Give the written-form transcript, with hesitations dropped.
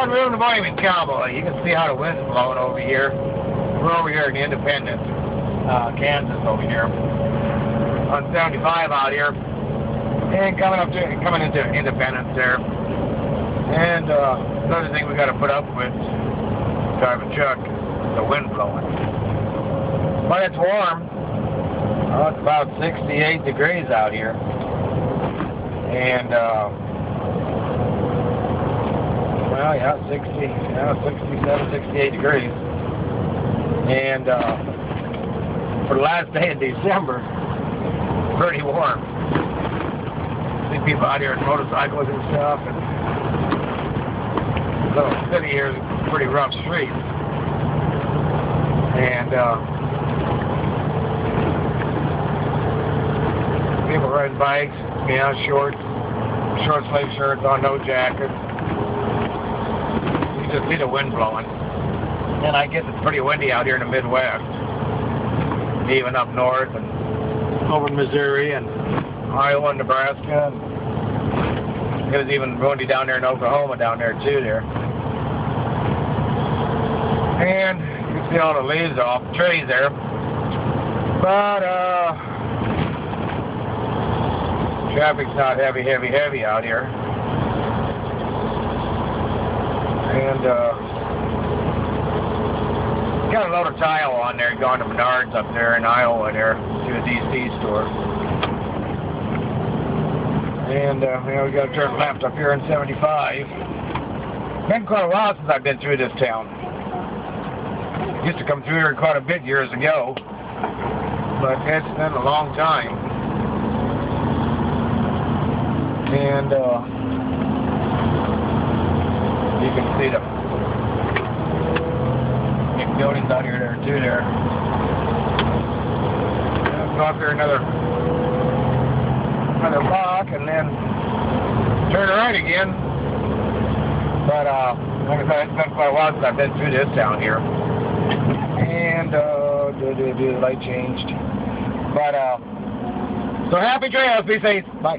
got room to Bohemian Cowboy. You can see how the wind's blowing over here. We're over here in Independence, Kansas over here. On 75 out here. And coming into Independence there. And another thing we got to put up with driving a truck is the wind blowing. But it's warm. Oh, it's about 68 degrees out here. And well, yeah, 67, 68 degrees. And for the last day of December, pretty warm. See people out here on motorcycles and stuff. And the little city here is a pretty rough street. And people riding bikes, short sleeve shirts on, no jackets. You just see the wind blowing. And I guess it's pretty windy out here in the Midwest. Even up north and over in Missouri and Iowa and Nebraska. And it was even windy down there in Oklahoma down there too there. And you can see all the leaves off the trees there. But traffic's not heavy out here. And got a load of tile on there going to Menards up there in Iowa there to a DC store. And we got to turn left up here in 75. Been quite a while since I've been through this town. Used to come through here quite a bit years ago, but it's been a long time. And you can see the buildings out here there too there. Let's go up here another block and then turn right again. But like I said, it's been quite a while since I've been through this down here. And the light changed. But so happy trails, be safe. Bye.